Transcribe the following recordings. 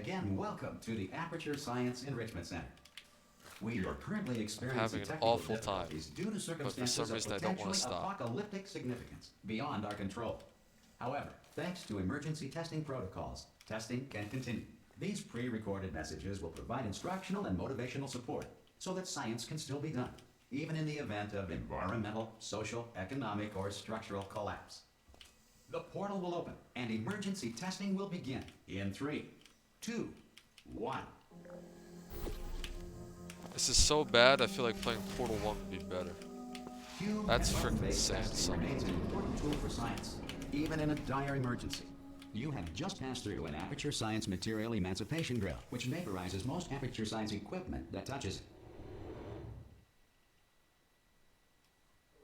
Again, welcome to the Aperture Science Enrichment Center. We are currently experiencing having an technical awful time, difficulties due to but for circumstances some of reason I don't want potentially to stop. apocalyptic significance beyond our control. However, thanks to emergency testing protocols, testing can continue. These pre-recorded messages will provide instructional and motivational support so that science can still be done, even in the event of environmental, social, economic, or structural collapse. The portal will open and emergency testing will begin in 3, 2, 1. This is so bad, I feel like playing Portal 1 would be better. That's freaking sad, son. Remains an important tool for science, even in a dire emergency. You have just passed through an Aperture Science material emancipation grill, which vaporizes most Aperture Science equipment that touches it.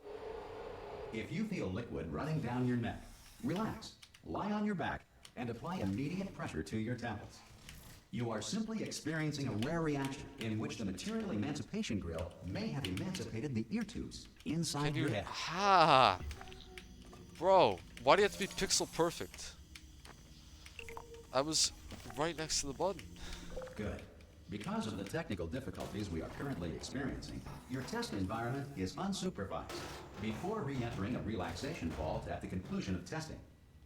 If you feel liquid running down your neck, relax, lie on your back, and apply immediate pressure to your temples. You are simply experiencing a rare reaction in which the material emancipation grill may have emancipated the ear tubes inside your head. Ha! Bro, why do you have to be pixel perfect? I was right next to the button. Good. Because of the technical difficulties we are currently experiencing, your test environment is unsupervised. Before re-entering a relaxation vault at the conclusion of testing,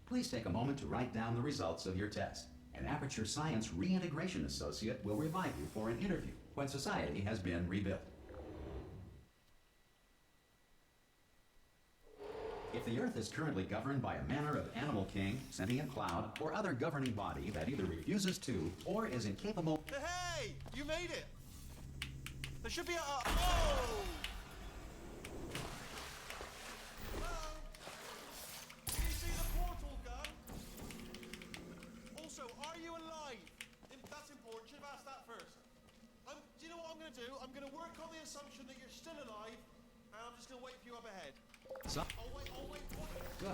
please take a moment to write down the results of your test. An Aperture Science Reintegration Associate will revive you for an interview when society has been rebuilt. If the Earth is currently governed by a manner of animal king, sentient cloud, or other governing body that either refuses to or is incapable... Hey! You made it! There should be a... Oh! Hello? Do you see the portal gun? Also, are you alive? That's important. Should have asked that first. Do you know what I'm going to do? I'm going to work on the assumption that you're still alive, and I'm just going to wait for you up ahead. I'll wait. Good.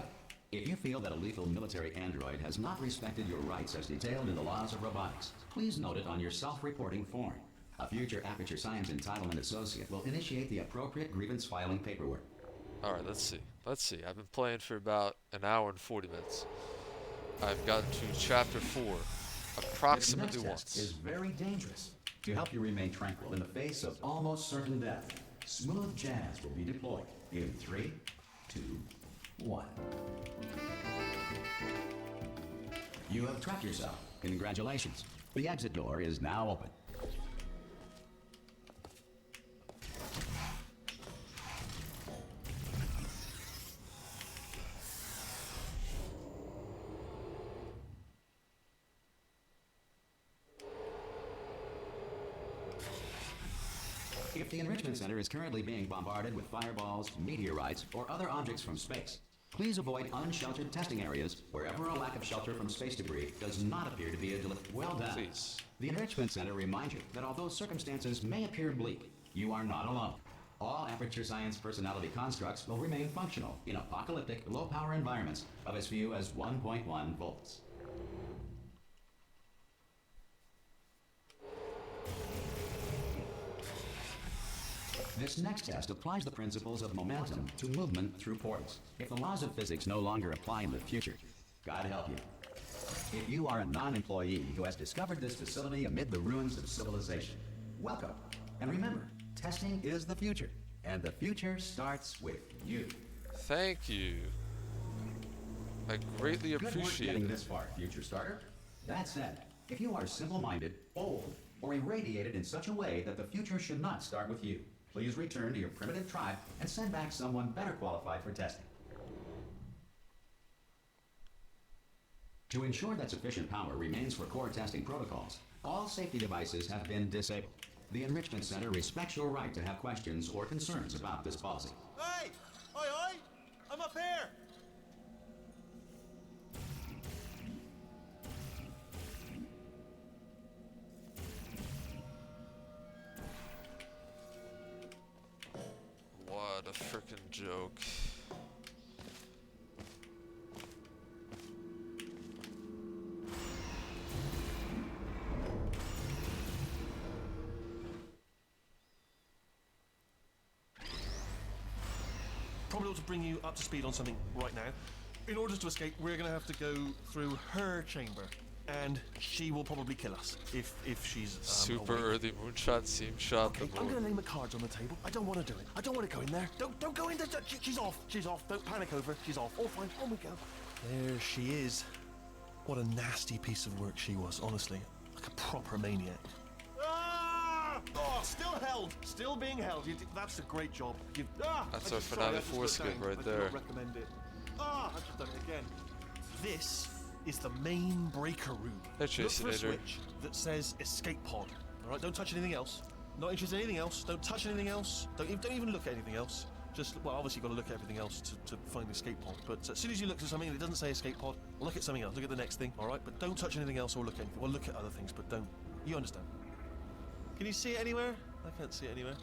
If you feel that a lethal military android has not respected your rights as detailed in the laws of robotics, please note it on your self-reporting form. A future Aperture Science Entitlement Associate will initiate the appropriate grievance filing paperwork. Alright, let's see. I've been playing for about an hour and 40 minutes. I've gotten to chapter 4 approximately This next once. test is very dangerous. To help you remain tranquil in the face of almost certain death, smooth jazz will be deployed in 3, 2, 1. You have trapped yourself. Congratulations. The exit door is now open. If the Enrichment Center is currently being bombarded with fireballs, meteorites, or other objects from space, please avoid unsheltered testing areas wherever a lack of shelter from space debris does not appear to be a well done. Please. The Enrichment Center reminds you that although circumstances may appear bleak, you are not alone. All Aperture Science personality constructs will remain functional in apocalyptic, low-power environments of as few as 1.1 volts. This next test applies the principles of momentum to movement through portals. If the laws of physics no longer apply in the future, God help you. If you are a non-employee who has discovered this facility amid the ruins of civilization, welcome. And remember, testing is the future, and the future starts with you. Thank you. I greatly Good work appreciate getting it. this far, future starter. That said, if you are simple-minded, old, or irradiated in such a way that the future should not start with you, please return to your primitive tribe and send back someone better qualified for testing. To ensure that sufficient power remains for core testing protocols, all safety devices have been disabled. The Enrichment Center respects your right to have questions or concerns about this policy. Hey! Oi! I'm up here! What a freaking joke. Probably ought to bring you up to speed on something right now. In order to escape, we're going to have to go through her chamber. and she will probably kill us if she's Super awake. early moonshot, seam shot. Okay, I'm gonna lay my cards on the table. I don't want to do it. I don't want to go in there. Don't go in there. She's off. She's off. Don't panic over. She's off. All fine. On we go. There she is. What a nasty piece of work she was. Honestly, like a proper maniac. Ah! Oh, still held. Still being held. That's a great job. That's our finale foreskin right there. I recommend it. I've just done it again. This is the main breaker room. Hey, Look for a Chaseinator. switch that says escape pod. All right, don't touch anything else. Not interested in anything else. Don't touch anything else. Don't even look at anything else. Just, well, obviously you've got to look at everything else to find the escape pod. But as soon as you look at something and it doesn't say escape pod, look at something else. Look at the next thing, all right? But don't touch anything else or look at anything. Well, look at other things, but don't. You understand? Can you see it anywhere? I can't see it anywhere.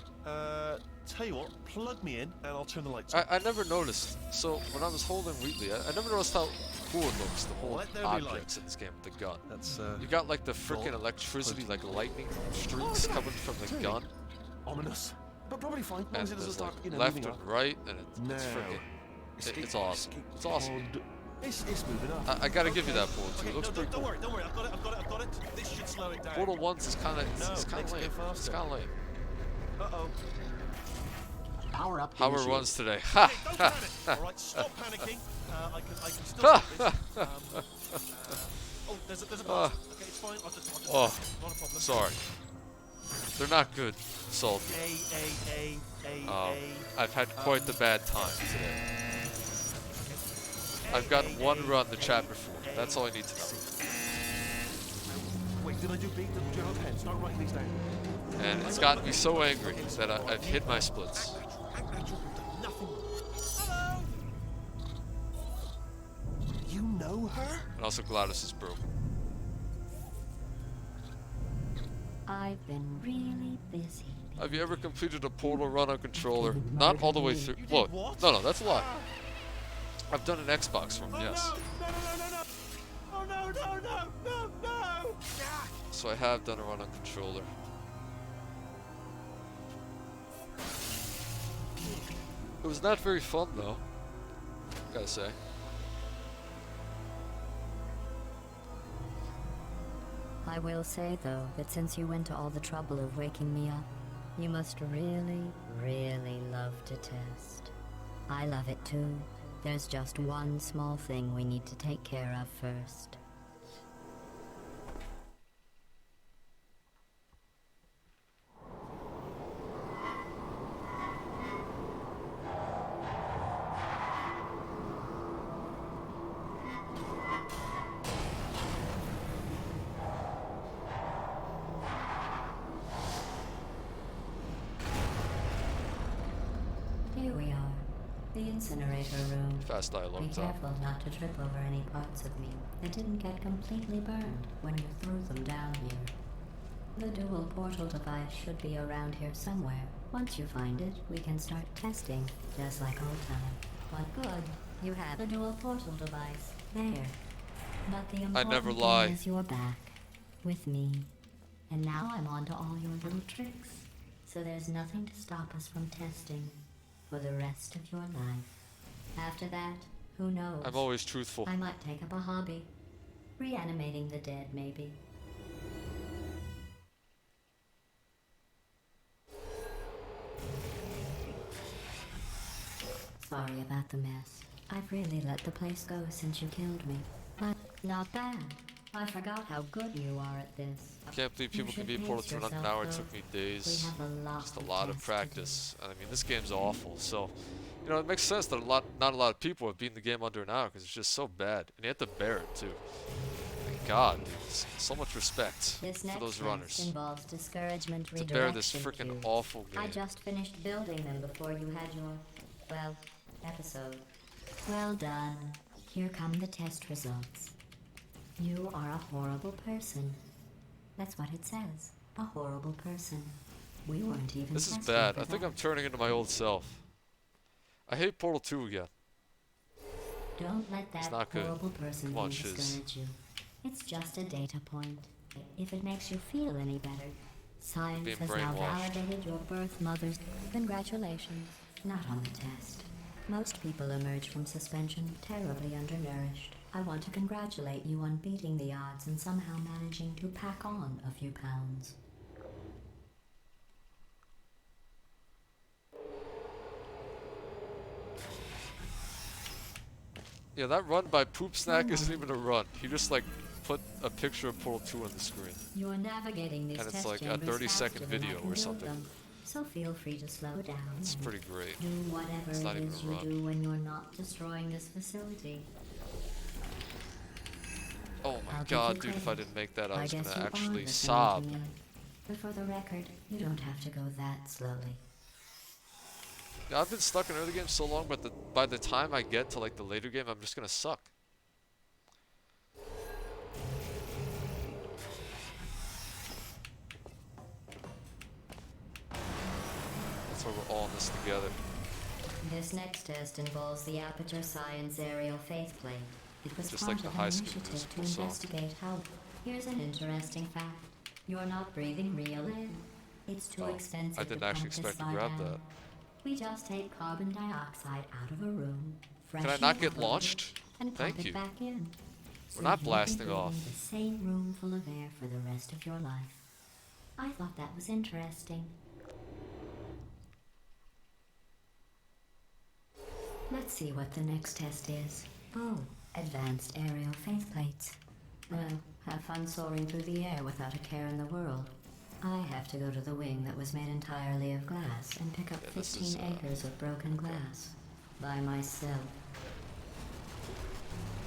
Tell you what, plug me in and I'll turn the lights on. I never noticed. So when I was holding Wheatley, I never noticed how cool it looks. The whole Let there be objects light. in this game with the gun. That's, You got like the freaking well, electricity, like lightning streaks Oh, coming from the really? gun, ominous. But probably fine. As long and as it doesn't there's start, like you know, left moving and up. right, and it's Now, freaking. escape- It's awesome. escape It's awesome. pod. It's moving up. I gotta give you that, Portal 2. Okay, It looks no, pretty don't cool. worry, don't worry. I've got it. This should slow it down. Portal 1's is kind of No, it's kind makes of it lame. go It's faster. kind of lame. Uh-oh. Power up. How are initiated. runs today? Okay, don't panic. All right, stop panicking. I can still do this. Oh, there's a bug. Okay, it's fine. I'll just Oh, not a problem. sorry. They're not good, Salty. A. I've had quite the bad time today. I've got one run to chapter 4. That's all I need to know. Wait, did I do B? Did you have a pen? Start writing these down. And it's gotten me so angry that I've hit my splits. Nothing. Hello. You know her? And also Gladys is broken. I've been really busy. Have you ever completed a Portal run on controller? Not all the way through. did Well, what? no, that's a lie. I've done an Xbox run, yes. No. Oh no. So I have done a run on controller. It was not very fun though, gotta say. I will say, though, that since you went to all the trouble of waking me up, you must really, really love to test. I love it too. There's just one small thing we need to take care of first. Here we are, the incinerator room. Fast Be dialogue time. careful not to trip over any parts of me that didn't get completely burned when you threw them down here. The dual portal device should be around here somewhere. Once you find it, we can start testing, just like old time. But good, you have the dual portal device. There. But the important never thing lie. is you're back. With me. And now I'm on to all your little tricks. So there's nothing to stop us from testing for the rest of your life. After that, who knows? I'm always truthful. I might take up a hobby. Reanimating the dead, maybe. Sorry about the mess. I've really let the place go since you killed me. But not bad. I forgot how good you are at this. I can't believe You people can should beat Portal 2 in pace an hour. It yourself, took me We days. have a lot Just a lot of tests to do. practice. And I mean, this game's awful. So, you know, it makes sense that not a lot of people have beaten the game under an hour because it's just so bad. And you have to bear it too. Thank God, dude. So much respect This for next those test runners. involves discouragement To redirection bear this freaking cubes. awful game. I just finished building them before you had your, well, episode. Well done. Here come the test results. You are a horrible person. That's what it says. A horrible person. We weren't even This is testing bad. for I think that. I'm turning into my old self. I hate Portal 2 again. Don't let that not good. horrible person Come on, thing Shiz. discourage you. It's just a data point. If it makes you feel any better, science Being has now brainwashed. validated your birth mother's. Congratulations. Not on the test. Most people emerge from suspension terribly undernourished. I want to congratulate you on beating the odds and somehow managing to pack on a few pounds. Yeah, that run by Poop Snack isn't even a run. He just like put a picture of Portal 2 on the screen. You're navigating these And it's test like a chambers 30-second faster than I video can or build something. them, so feel free to slow down. It's and pretty great. do whatever It's not it even is a you run. do when you're not destroying this facility. Oh my I'll give god, you dude, if I credit. didn't make that, I I was guess gonna you are actually listening sob. to me. But for the record, you don't have to go that slowly. Yeah, I've been stuck in early games so long, but by the time I get to like the later game, I'm just gonna suck. That's why we're all in this together. This next test involves the Aperture Science Aerial Faith Plate. It was Just part like the of High an School initiative to Musical song. investigate how. Here's an interesting fact. You're not breathing real air. It's too Oh, expensive I to didn't pump actually this expect to fly grab down. that. We just take carbon dioxide out of a room, Can I freshen not it get up a little, launched? and Thank pump you. it back in. So not you'll be blasting breathing off. the same room full of air for the rest of your life. I thought that was interesting. Let's see what the next test is. Oh, advanced aerial faith plates. Well, have fun soaring through the air without a care in the world. I have to go to the wing that was made entirely of glass and pick up Yeah, this 15 is, acres of broken glass. By myself.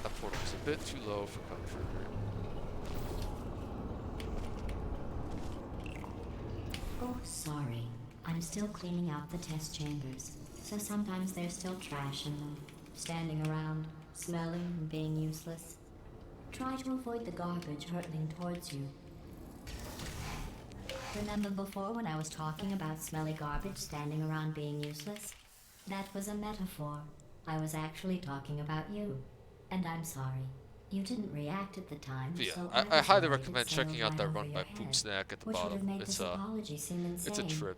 That portal was a bit too low for comfort. Oh, sorry. I'm still cleaning out the test chambers, so sometimes there's still trash in them, standing around, smelling and being useless. Try to avoid the garbage hurtling towards you. Remember before when I was talking about smelly garbage standing around being useless? That was a metaphor. I was actually talking about you. And I'm sorry. You didn't react at the time, But yeah, so I was highly worried it recommend sailed checking out right that over run your by head, Poop Snack at the which would have bottom. made this apology seem insane. It's a trip.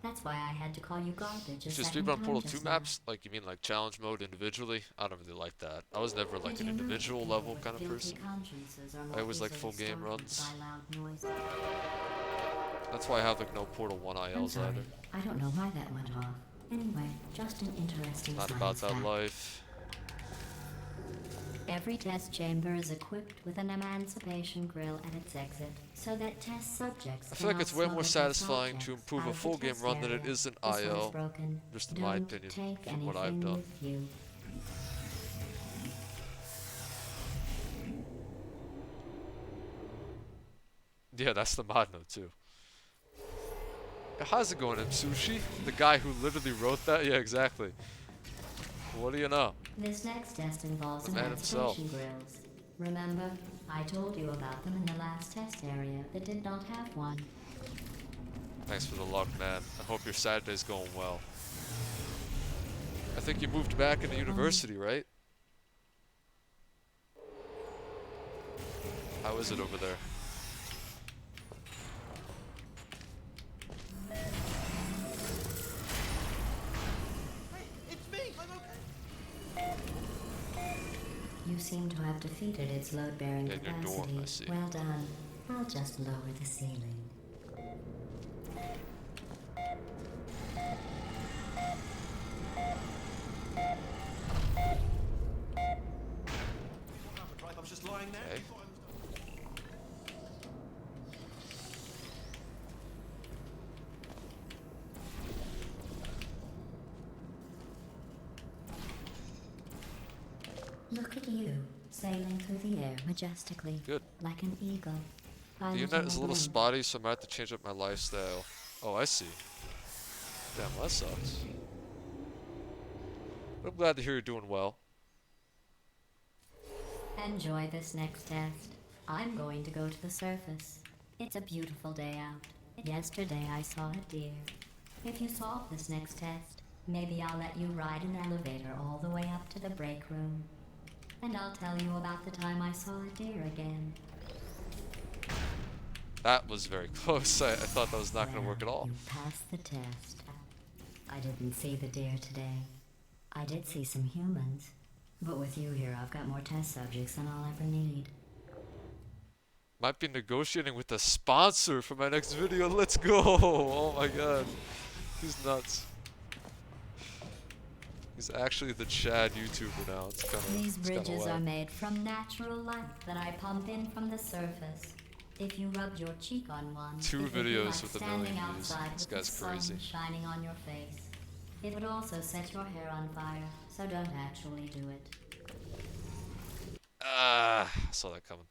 That's why I had to call you garbage a Just second speedrun time Portal just 2 now. maps? Like, you mean like challenge mode individually? I don't really like that. I was never like Did an you know that individual people level with kind of guilty person. consciences are I more always like easily full game startled runs. by loud noises? That's why I have like no Portal 1 I'm ILs sorry. either. I don't know why that went off. Anyway, just an interesting Not science about that fact. life. Every test chamber is equipped with an emancipation grill at its exit, so that test subjects I feel like cannot it's way smuggle more test satisfying to objects improve out a of the full game test run than it area. is an This one's IL. broken. Just in my Don't opinion, take from what I've anything done. with you. Yeah, that's the mod note too. How's it going, Sushi? The guy who literally wrote that? Yeah, exactly. What do you know? This next test involves The man himself. emancipation grills. Remember, I told you about them in the last test area that did not have one. Thanks for the luck, man. I hope your Saturday's going well. I think you moved back into university, right? How is it over there? It's me! I'm okay! You seem to have defeated its load-bearing Yeah, your door, capacity. I see. Well done. I'll just lower the ceiling. I was just lying there. Okay. Look at you, sailing through the air majestically, Good. like an eagle. The piloting internet is a little wind. spotty, so I might have to change up my lifestyle. Oh, I see. Damn, well, that sucks. But I'm glad to hear you're doing well. Enjoy this next test. I'm going to go to the surface. It's a beautiful day out. Yesterday I saw a deer. If you solve this next test, maybe I'll let you ride an elevator all the way up to the break room. And I'll tell you about the time I saw a deer again. That was very close. I thought that was not going to work at all. You passed the test. I didn't see the deer today. I did see some humans. But with you here, I've got more test subjects than I'll ever need. Might be negotiating with a sponsor for my next video. Let's go! Oh my god. He's nuts. He's actually the Chad YouTuber now. It's kind of. These bridges are made from natural light that I pump in from the surface. If you rubbed your cheek on one, 2 it would be videos like with a standing million views. outside This with the guy's sun crazy. shining on your face. It would also set your hair on fire, so don't actually do it. Ah, I saw that coming.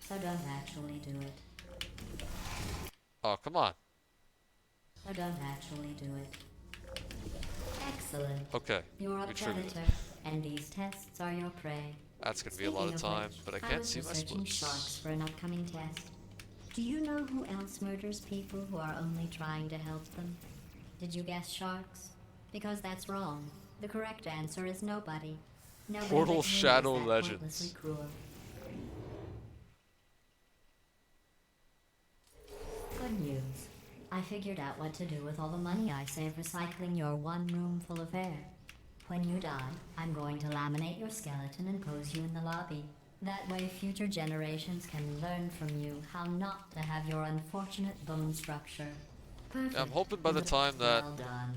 So don't actually do it. Oh, come on. So don't actually do it. Excellent. Okay, You're a we triggered it. predator, and these tests are your prey. That's gonna be a lot of Speaking time, which, but I can't was see my researching splits. sharks for an upcoming test. Do you know who else murders people who are only trying to help them? Did you guess sharks? Because that's wrong. The correct answer is nobody. Nobody Portal but humans Shadow that Legends. pointlessly cruel. Good news. I figured out what to do with all the money I save recycling your one room full of air. When you die, I'm going to laminate your skeleton and pose you in the lobby. That way future generations can learn from you how not to have your unfortunate bone structure. Perfect. I'm hoping by the time that Well done.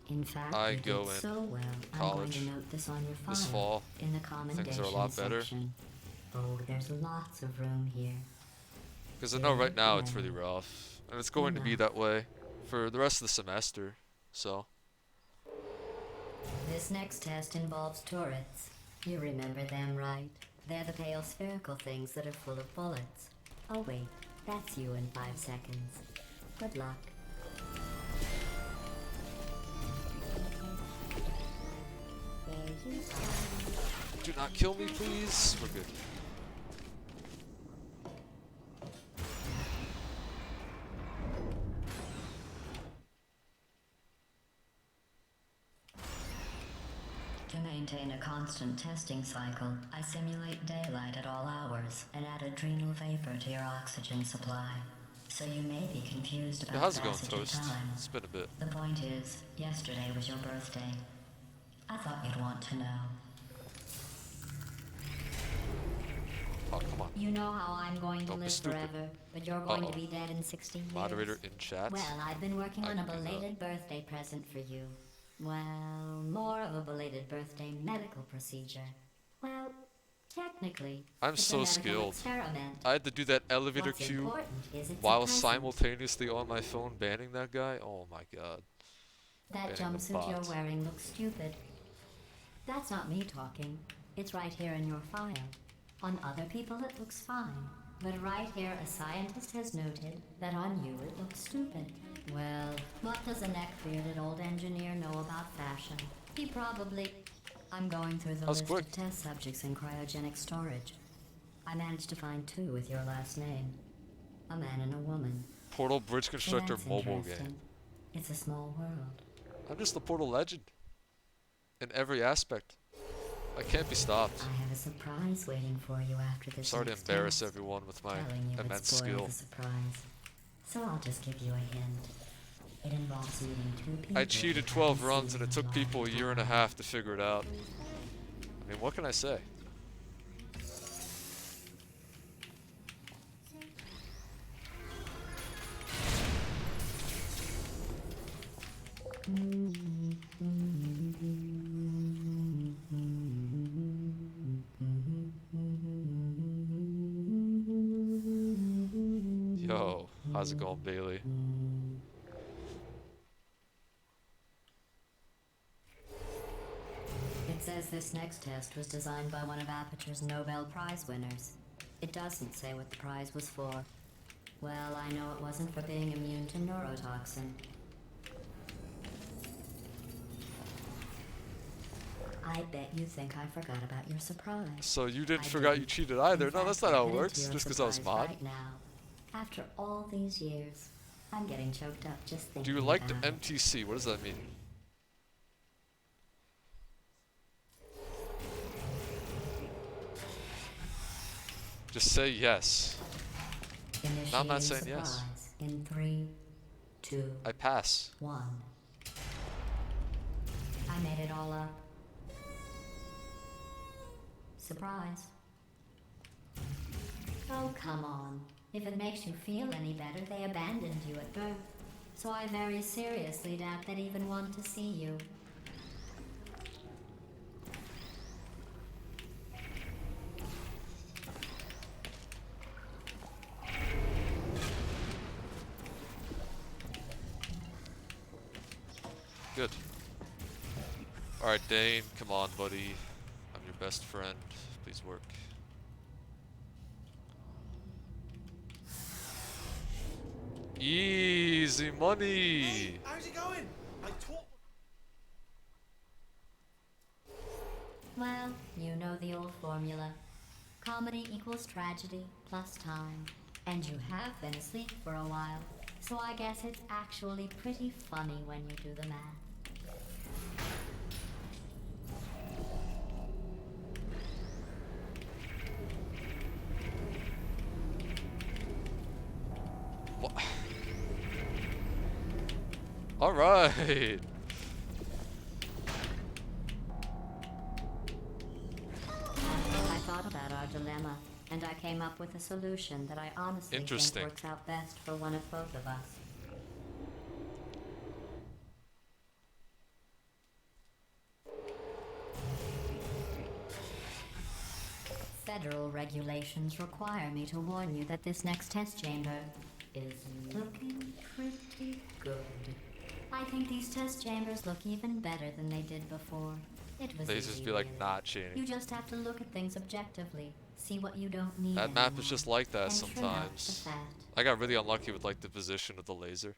In fact, I you go did in so well. college I'm going to note this on your file this fall, in the commendation are a lot better. section. Oh, there's lots of room here. Because I know right now it's really rough, and it's going to be that way for the rest of the semester. So This next test involves turrets. You remember them, right? They're the pale spherical things that are full of bullets. Oh wait, that's you in 5 seconds. Good luck. There you go. do not kill me, please. We're good. To maintain a constant testing cycle, I simulate daylight at all hours and add adrenal vapor to your oxygen supply. So you may be confused about How's the it going, passage of Toast? time. It's been a bit. The point is, yesterday was your birthday. I thought you'd want to know. Oh, come on. You know how I'm going to Don't be live stupid. forever, but you're going Uh-oh. to be dead in 16 years. Moderator in chat. Well, I've been working I on a can do that. belated birthday present for you. Well, more of a belated birthday medical procedure. Well, technically, I'm it's so a medical skilled. experiment. I had to do that elevator What's queue important is it's a while present. simultaneously on my phone banning that guy. Oh my god. That banning the jumpsuit bots. you're wearing looks stupid. That's not me talking. It's right here in your file. On other people it looks fine. But right here a scientist has noted that on you it looks stupid. Well, what does a neck-bearded old engineer know about fashion? He probably... I'm going through the That was list quick. of test subjects in cryogenic storage. I managed to find 2 with your last name. A man and a woman. Portal Bridge So Constructor that's mobile interesting. game. It's a small world. I'm just the Portal legend. In every aspect. I can't be stopped. I have a surprise waiting for you after this. Sorry to next embarrass test. everyone with my Telling you would immense spoil skill. the surprise. So I'll just give you a hint. It involves meeting 2 people. I cheated you 12 haven't runs seen and it in took a people a long year and a time. half to figure it out. I mean, what can I say? Yo, how's it going, Bailey? It says this next test was designed by one of Aperture's Nobel Prize winners. It doesn't say what the prize was for. Well, I know it wasn't for being immune to neurotoxin. I bet you think I forgot about your surprise. So you didn't I forget you didn't. cheated either. In No, that's fact, not I'm how it headed works. to your Just because I was surprise mod. right now. After all these years, I'm getting choked up just thinking Do you like the about it. MTC? What does that mean? Just say yes. No, I'm not saying Initiating yes. surprise in 3, 2, I pass. 1. I made it all up. surprise. Oh, come on. If it makes you feel any better, they abandoned you at birth. So I very seriously doubt they'd even want to see you. Good. Alright, Dane, come on, buddy. I'm your best friend. Please work. Easy money! Hey, how's it going? I taught. Well, you know the old formula. Comedy equals tragedy plus time. And you have been asleep for a while, so I guess it's actually pretty funny when you do the math. What? Alright! I thought about our dilemma, and I came up with a solution that I honestly think Interesting. works out best for one of both of us. Federal regulations require me to warn you that this next test chamber is looking pretty good. I think these test chambers look even better than they did before. It was They easy, just be like really. not chaining. You just have to look at things objectively, see what you don't need That map is anymore, just like that and trim out the sometimes. fat. I got really unlucky with like the position of the laser.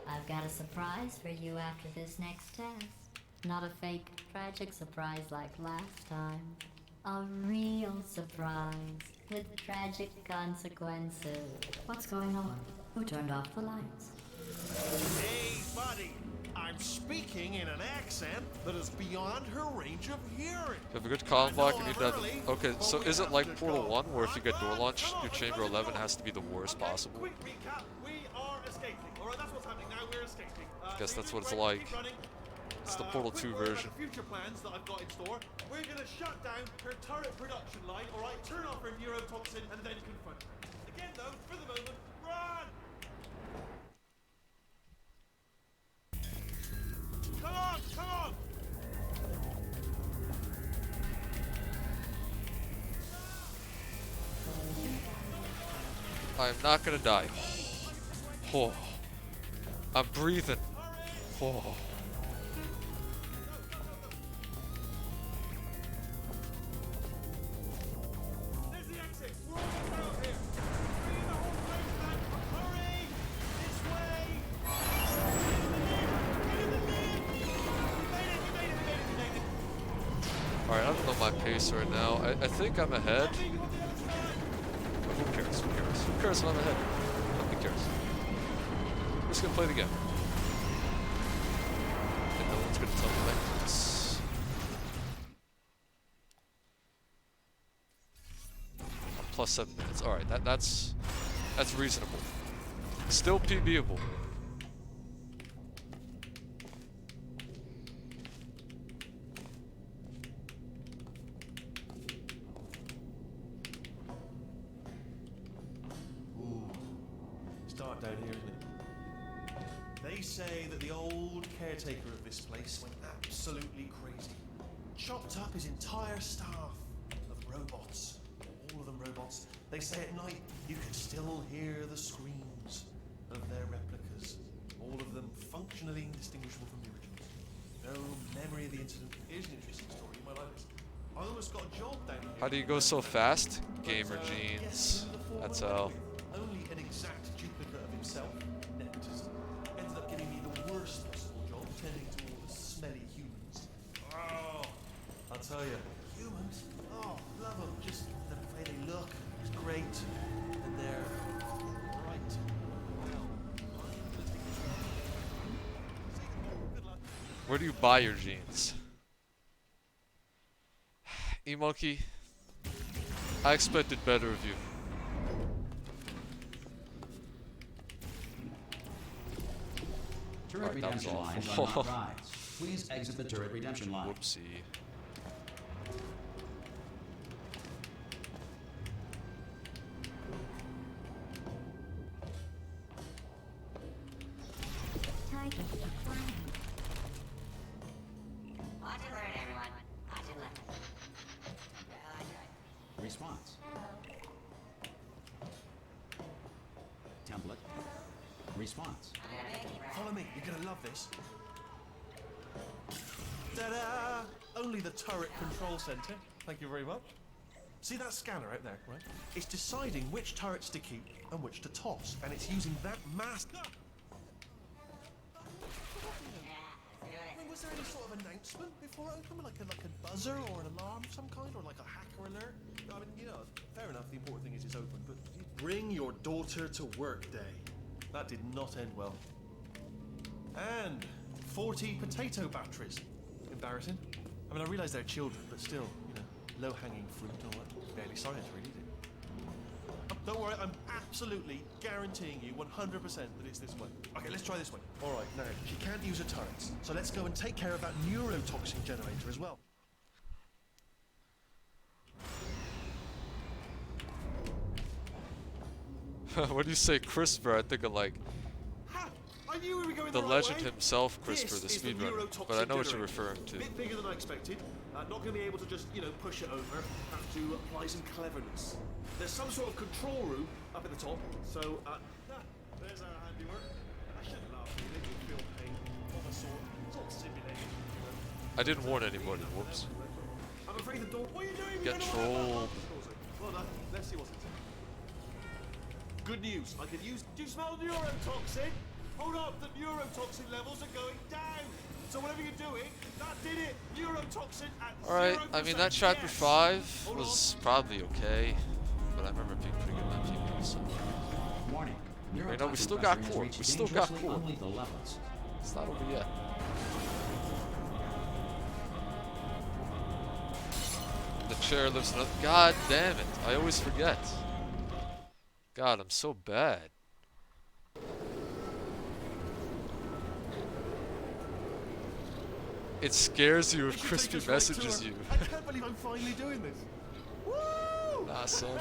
I've got a surprise for you after this next test. Not a fake, tragic surprise like last time. A real surprise with tragic consequences. What's going on? Who turned off the lights? Hey, buddy. I'm speaking in an accent that is beyond her range of hearing. You have a good comm block and you need to. Okay, so is it like Portal 1 where if you get door launch, your chamber 11 has to be the worst possible? Quick recap. We are escaping. All right, that's what's happening now. We're escaping. Guess that's what it's keep like. running. It's the Portal Quick 2 word about version. the future plans that I've got in store. We're gonna shut down her turret production line. All right, turn off her neurotoxin and then confront her. Again, though, for the moment, run. Come on, come on. I am not gonna die. Oh. I'm breathing. Oh. There's the exit. We're almost out here. Bring the whole place back. Hurry! This way! Get in the lid! We made it! Alright, I don't know my pace right now. I think I'm ahead. Leave you on the other side! Who cares? Who cares? Who cares if I'm ahead? Nobody cares. I'm just gonna play the game. And no one's gonna tell me my pace. I'm plus 7 minutes. Alright, that's reasonable. Still PBable. Ooh, it's dark down here, isn't it? They say that the old caretaker of this place went absolutely crazy. Chopped up his entire staff of robots. All of them robots. They say at night you can still hear the screams of their replicas. All of them functionally indistinguishable from the originals. No memory of the incident. Here's an interesting story. You might like this. I almost got a job down here. How do you go so fast? Gamer Guess jeans. who the foreman That's went how. with? Only an exact duplicate of himself. Nepotism. Ended up giving me the worst possible job, tending to all the smelly humans. Oh, I'll tell you, humans. Oh, love them. Just the way they look. It's great, and they're right. Well, good luck. Where do you buy your jeans? E-Monkey, I expected better of you. Turret Alright, that was redemption lines awful. are not rides. Please exit the turret redemption line. Whoopsie. response. Follow me, you're gonna love this. Ta-da! Only the turret control center. Thank you very much. See that scanner out there, right? It's deciding which turrets to keep and which to toss, and it's using that mask. Was there any sort of announcement before it opened, like a buzzer or an alarm of some kind, or like a hacker alert? I mean, you know, fair enough. The important thing is it's open, but bring your daughter to work day. That did not end well. And 40 potato batteries. Embarrassing. I mean, I realise they're children, but still, you know, low-hanging fruit and all that. Barely science, really, is it? Don't worry, I'm absolutely guaranteeing you 100% that it's this way. Okay, let's try this way. All right, now, she can't use her turrets, so let's go and take care of that neurotoxin generator as well. When you say CRISPR, I think of like Ha! I knew we were going the right legend way. himself, CRISPR, This the is speedrunner. neurotoxin But I know what you're generator. referring to. Bit bigger than I expected. Not going to be able to just, you know, push it over. Have to apply some cleverness. There's some sort of control room up at the top. So, there's our handiwork. I shouldn't laugh. Really. You feel pain of a sort. It's all simulated. You know. I didn't warn anybody. Whoops. I'm afraid the door. What are you doing? Get trolled. Well done. Let's see what's inside. Good news. I can use. Do you smell neurotoxin? Hold up. The neurotoxin levels are going down. So whatever you're doing, that did it. Neurotoxin at 0%. Alright, I mean, that chapter yes. 5 Hold was probably okay. But I remember being pretty good on TV, so. Warning. Wait, no, we Neurotoxin still got pressure has core. reached We still got dangerously core. unlethal levels. It's not over yet. The chair lives in a... God damn it. I always forget. God, I'm so bad. It scares you if You should Crispy take us right to messages her. you. I can't believe I'm finally doing this. Woo! Nah, son.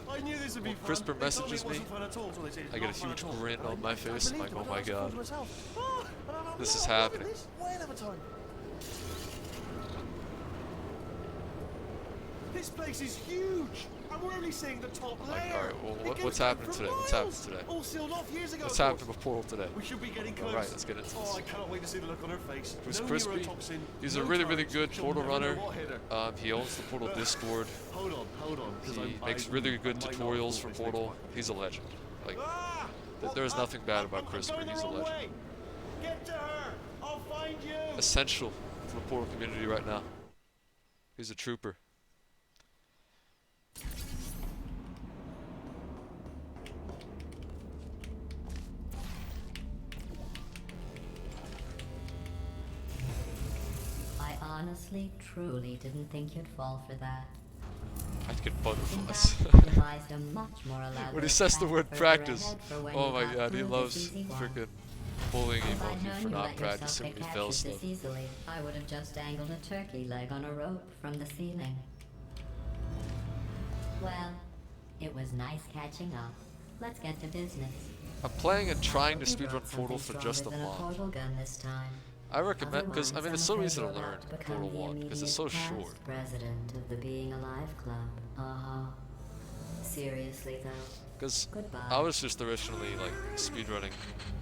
I knew this would be fun. Crispr They told me messages it wasn't me. fun at all, so they say it's I get a not fun huge at all. grin on my face. I'm like, believed oh it, my I was god. myself. Oh, and I'm This is loving happening. this. Whale of a time. This place is huge, and we're only seeing the top layer. Alright, well, It goes what's back happening for today? What's happening miles. today? All sealed off years ago. What's of happening course. with Portal today? We should be getting close. Alright, let's get into Oh, this. I cannot wait to see the look on her face. Who's no Crispy? neurotoxin, He's no a really, really turrets. good She'll Portal never know runner. what hit her. He owns the Portal Discord. Hold on. 'Cause He I makes really good might not tutorials for thought this Portal. next one. He's a legend. Like, Ah! there's nothing bad about I'm Crispr. going the He's a wrong legend. way. Get to her. I'll find you. Essential for the Portal community right now. He's a trooper. I honestly, truly didn't think you'd fall for that. I'd get In butterflies. fact, I devised a much more elaborate When he says the plan word further practice, ahead for when oh you my got god, he through loves this easy one. freaking bullying If I'd emoji known for you not let yourself practicing get when he fails captured stuff. this easily, I would have just dangled a turkey leg on a rope from the ceiling. Well, it was nice catching up. Let's get to business. I'm playing and trying to Hope you speedrun brought Portal something for just a stronger than month. portal gun this time. I recommend, because I mean it's so Otherwise, easy to I'm afraid learn you're about to become Portal the 1, because it's so immediate past short. President of the Being Alive Club. Seriously though. Because Goodbye. I was just originally like speedrunning,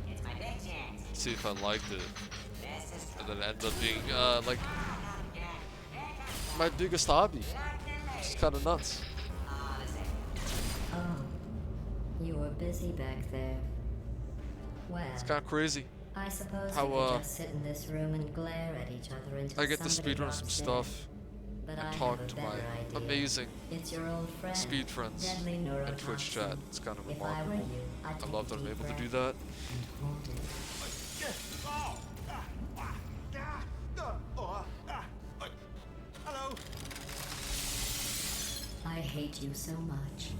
It's my big chance. see if I liked it, This is and then it ended up being like my biggest hobby. It's kind of nuts. Oh, you were busy back there. Well, It's kind of crazy. I suppose how, we could just sit in this room and glare at each other until I get to somebody speedrun drops some in. stuff But I and have talk a to my better idea. amazing It's your old friend, speed friends Deadly and Neurotoxin. Twitch chat. It's kind of If I were remarkable. you, I'd I take love a that I'm deep able to breath do that. and hold it. Hello. I hate you so much.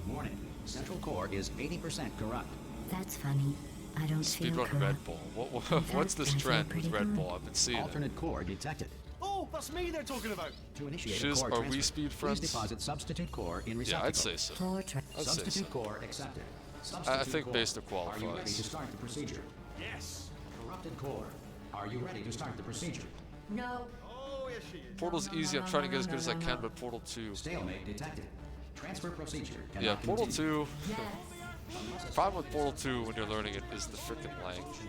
Warning. Central core is 80% corrupt. That's funny. I don't feel Speedrun corrupt. Red Bull. What's this I feel trend with pretty Red good. Bull? I've been seeing it. Alternate core detected. Oh, that's me they're talking about. To initiate Shiz, a core are we transfer, speed please friends? deposit substitute core in Yeah, receptacle. I'd say so. Floor tra- I'd say so. Substitute core accepted. I Substitute think core. Basta Are you ready qualifies. to start the procedure? Yes. Corrupted core. Are you ready to start the procedure? No. Oh, yes, she is. Portal's easy. I'm trying to get as good as I can, but Portal 2. Stalemate detected. Transfer procedure. Yeah, cannot Portal continue. 2. Yes. The problem with Portal 2 when you're learning it is the freaking length.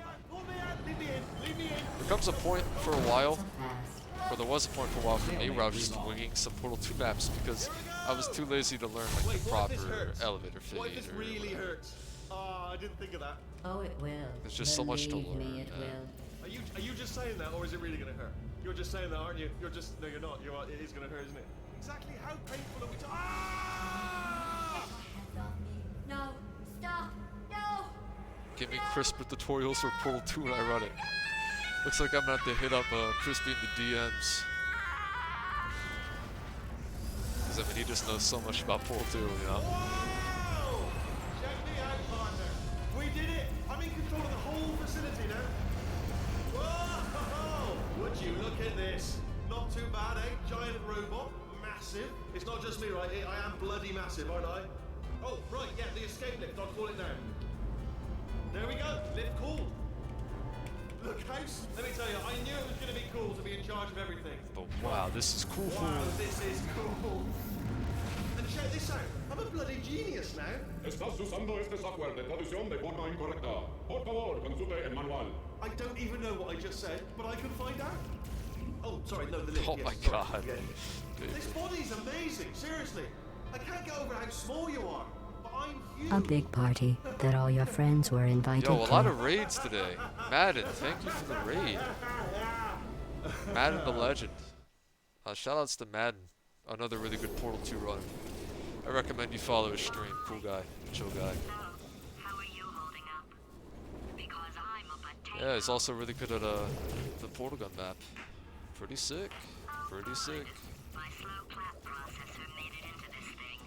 There comes a point for a while, So fast. or there was a point for a while for me where I was just winging some Portal 2 maps because I was too lazy to learn like the proper elevator fade What if this or really whatever. hurts? Oh, I didn't think of that. Oh, it will. There's just so much to Believe me, learn, it yeah. will. Are you just saying that, or is it really gonna hurt? You're just saying that, aren't you? You're just no, you're not. It is gonna hurt, isn't it? Exactly how painful are we? Ah! No, stop, no! Give me crisper tutorials for Portal 2 when I run it. Looks like I'm gonna have to hit up Crispy in the DMs. Because I mean, he just knows so much about Portal 2, you know? Whoa! Check me out, partner. We did it. I'm in control of the whole facility now. Whoa! Would you look at this? Not too bad, eh? Giant robot, massive. It's not just me, right? I am bloody massive, aren't I? Oh, right, yeah, the escape lift. I'll call it now. There we go. Lift cool. Look, House, let me tell you, I knew it was going to be cool to be in charge of everything. But wow, this is cool. Wow, this is cool. And check this out. I'm a bloody genius now. Estás usando este software de traducción de forma incorrecta. Por favor, consulte el manual. I don't even know what I just said, but I can find out. Oh, sorry, no, the lift. Oh yes, my sorry. god. Yeah. Dude. This body's amazing, seriously. I can't get over how small you are, but I'm huge. A big party that all your friends were invited Yo, a to. lot of raids today. Madden, thank you for the raid. Madden the Legend. Shoutouts to Madden, another really good Portal 2 runner. I recommend you follow his stream. Cool guy, chill guy. How are you holding up? Because I'm a potato. Yeah, he's also really good at the Portal Gun map. Pretty sick. Pretty sick. My slow clap processor made it into this thing.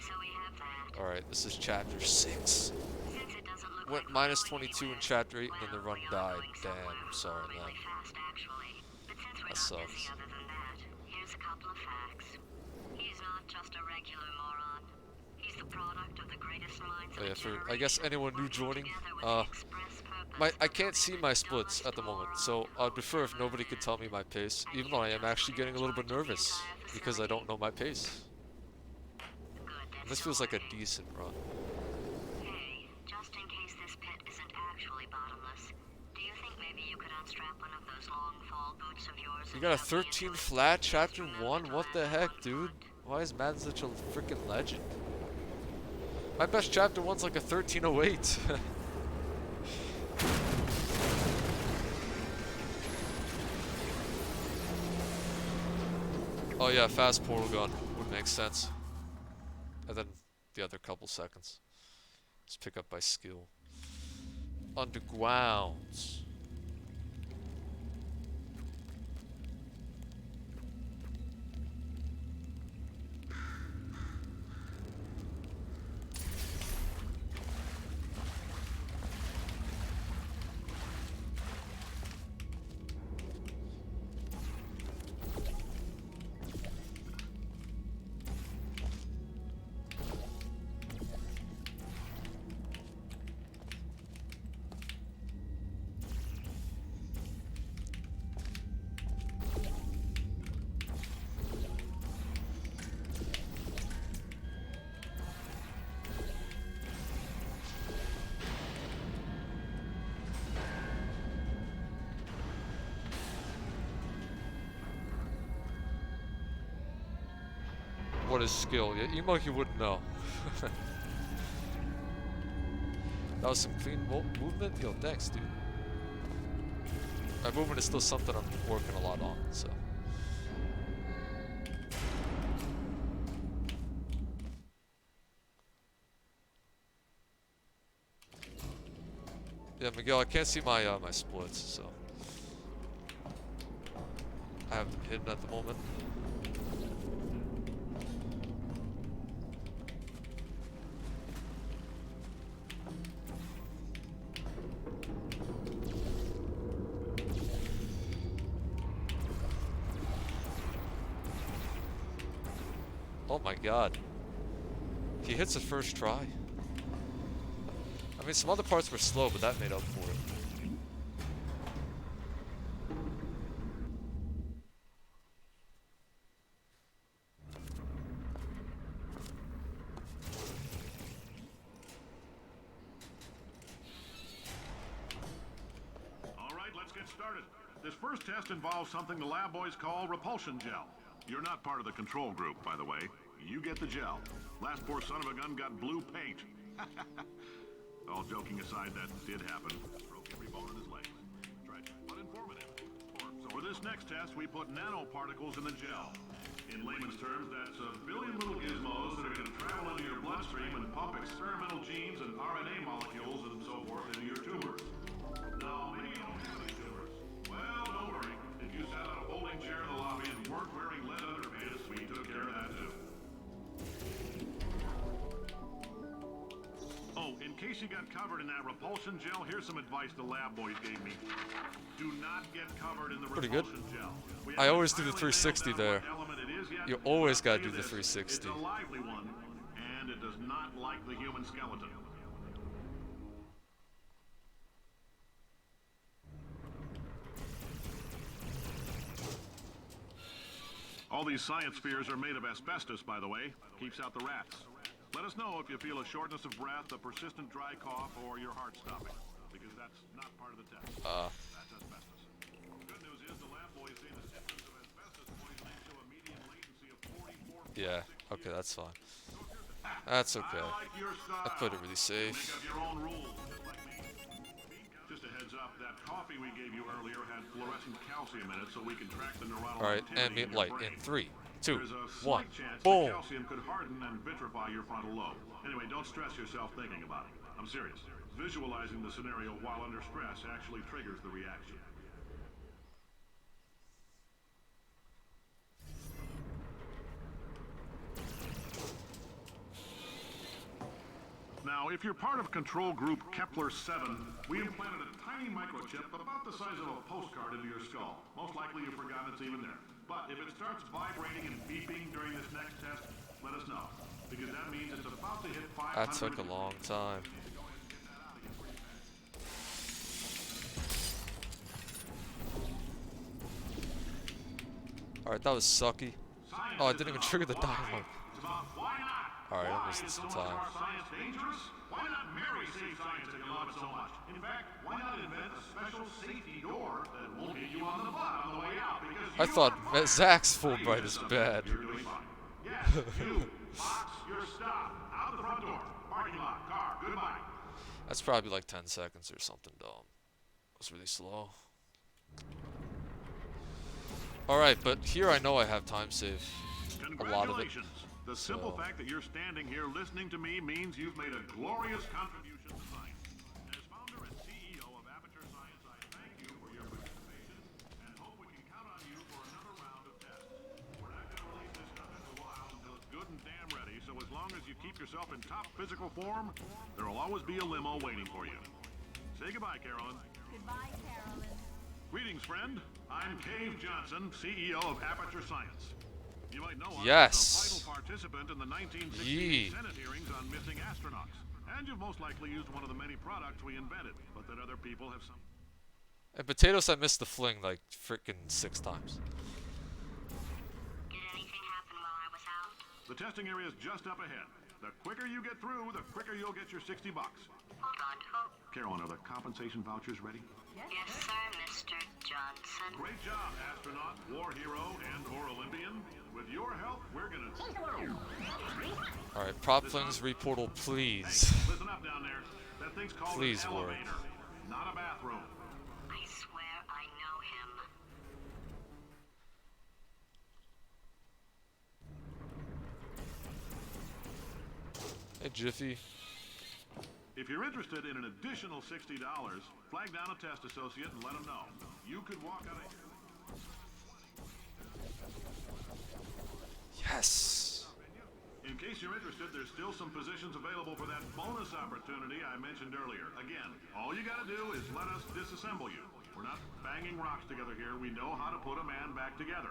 So we have that. Alright, this is chapter 6. Since it doesn't look Went like minus we're going 22 in anywhere, chapter 8 and then the well, run we are died. going Damn, somewhere I'm sorry, man. really fast, actually. But since we're That not sucks. busy other than that, here's a couple of facts. He's not just a regular moron. He's the product of the greatest minds of Oh, yeah, a for generation, I guess anyone new working joining, together with the express purpose I of can't see building my the splits at the dumbest moment, moron so I'd prefer if nobody could tell me my pace, even though I am actually getting a little bit nervous because I don't know my pace. Good, And that's this feels like a sorted. decent run. Hey, just in case this pit isn't actually bottomless, do you think maybe you could unstrap one of those long fall boots of yours? You and got a shove me 13 into it? flat chapter Just remember 1? to What the land heck, on dude? front. Why is Madden such a freaking legend? My best chapter 1's like a 1308. Oh yeah, fast portal gun would make sense. And then the other couple seconds. Just pick up by skill. Underground. What is skill? Yeah, Emoki wouldn't know. That was some clean movement? Yo, thanks, dude. My movement is still something I'm working a lot on, so. Yeah, Miguel, I can't see my my splits, so. I have them hidden at the moment. Oh my god. He hits the first try. I mean, some other parts were slow, but that made up for it. This first test involves something the lab boys call repulsion gel. You're not part of the control group, by the way. You get the gel. Last poor son of a gun got blue paint. All joking aside, that did happen. Broke every bone in his legs. Tragic, but informative. For this next test, we put nanoparticles in the gel. In layman's terms, that's a billion little gizmos that are going to travel into your bloodstream and pump experimental genes and RNA molecules and so forth into your tumors. Now, many don't have any tumors. Well, don't worry. If you sat on a folding chair in the lobby and weren't wearing lead underpants, we took care of that too. Oh, in case you got covered in that repulsion gel, here's some advice the lab boys gave me. Do not get covered in the Pretty good. repulsion gel. I always do the 360 there. You always gotta do the 360. It's a lively one, and it does not like the human skeleton. All these science spheres are made of asbestos, by the way. Keeps out the rats. Let us know if you feel a shortness of breath, a persistent dry cough, or your heart stopping, because that's not part of the test. That's asbestos. Good news is the lab boys say the symptoms of asbestos poisoning show a median latency of 44. Yeah, okay, that's fine. That's okay. I played it really safe. Make up your own rules, just like me. Just a heads up, that coffee we gave you earlier had fluorescent calcium in it, so we can track the neuronal Alright, activity ambient in your light in brain. 3, 2, There's a 1. slight chance Boom! the calcium could harden and vitrify your frontal lobe. Anyway, don't stress yourself thinking about it. I'm serious. Visualizing the scenario while under stress actually triggers the reaction. Now, if you're part of control group Kepler-7, we implanted a tiny microchip about the size of a postcard into your skull. Most likely you've forgotten it's even there. But if it starts vibrating and beeping during this next test, let us know. Because that means it's about to hit 500. That took a long time. Alright, that was sucky. Oh, I didn't even trigger the dynamo. Alright, I'm wasting some time. Why not marry safe science if you love it so much? In fact, why not invent a special safety door that won't hit you on the butt on the way out? Because I thought Zach's Fulbright is bad. you're doing fine. Yes, you. Box your stuff. Out the front door. Parking lot. Car. Goodbye. That's probably like 10 seconds or something, though. It was really slow. Alright, but here I know I have time save. A lot of it. The simple fact that you're standing here listening to me means you've made a glorious contribution to science. As founder and CEO of Aperture Science, I thank you for your participation and hope we can count on you for another round of tests. We're not going to release this stuff in a while until it's good and damn ready, so as long as you keep yourself in top physical form, there will always be a limo waiting for you. Say goodbye, Carolyn. Goodbye, Carolyn. Greetings, friend. I'm Cave Johnson, CEO of Aperture Science. You might know us Yes. as a vital participant in the 1968 Senate hearings on missing astronauts. And you've most likely used one of the many products we invented, but that other people have some... And potatoes, I missed the fling like freaking 6 times. Did anything happen while I was out? The testing area is just up ahead. The quicker you get through, the quicker you'll get your $60. Hold on, who? Carolyn, are the compensation vouchers ready? Yes, sir, Mr. Johnson. Great job, astronaut, war hero, and/or Olympian. With your help, we're gonna... Alright, prop flings reportal, please. Hey, listen up down there. That thing's called Please an work. elevator, not a bathroom. I swear I know him. Hey, Jiffy. If you're interested in an additional $60, flag down a test associate and let them know. You could walk out of here. Yes. In case you're interested, there's still some positions available for that bonus opportunity I mentioned earlier. Again, all you gotta do is let us disassemble you. We're not banging rocks together here. We know how to put a man back together.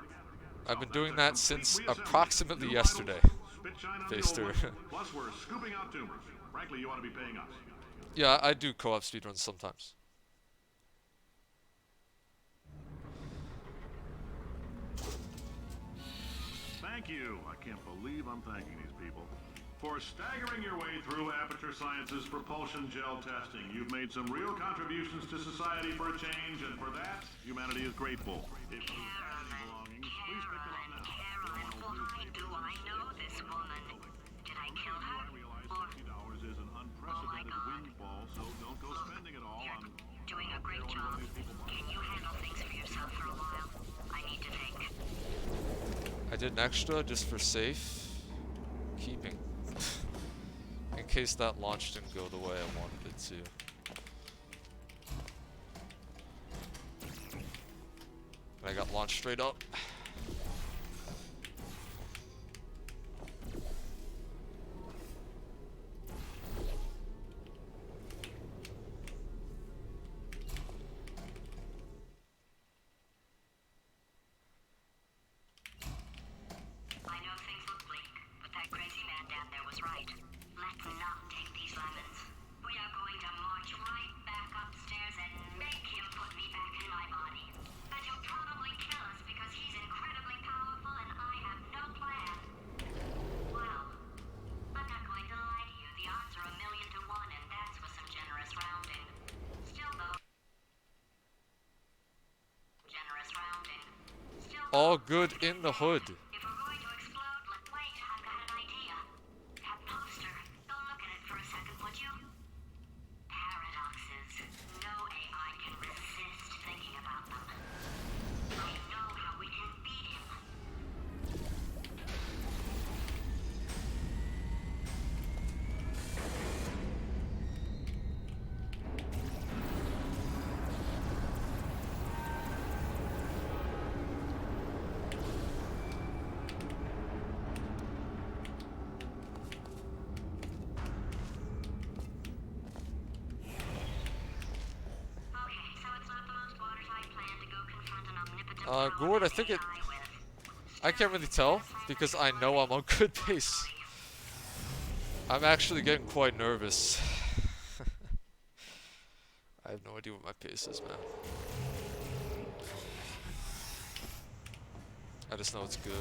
I've been doing that since approximately yesterday. Faster. Plus, we're scooping out tumors. Frankly, you ought to be paying us. Yeah, I do co-op speedruns sometimes. Thank you. I can't believe I'm thanking these people. For staggering your way through Aperture Science's propulsion gel testing, you've made some real contributions to society for a change, and for that, humanity is grateful. If you have any belongings, please pick them up now. Why do I know this woman? Did I kill her? I realize Or $60 is an unprecedented God. windfall, so don't go spending it all on... doing a great job? Can you handle things for yourself for a while? I need to think. I did an extra just for safe keeping. In case that launch didn't go the way I wanted it to. And I got launched straight up. I know things look bleak, but that crazy man down there was right. Let's not take these lemons. We are going to march right back upstairs and make him put me back in my body. And he'll probably kill us because he's incredibly powerful and I have no plan. Well, I'm not going to lie to you. The odds are 1,000,000 to 1, and that's with some generous rounding. Still though. Generous rounding. Still though. All good in the hood. If we're going to explode, wait, I've got an idea. That poster. Go look at it for a second, would you? Paradoxes. No AI can resist thinking about them. I know how we can beat him. Okay, so it's not the most watertight plan to go confront an omnipotent Gord, I think it... I can't really tell, because I know I'm on good pace. I'm actually getting quite nervous. I have no idea what my pace is, man. I just know it's good.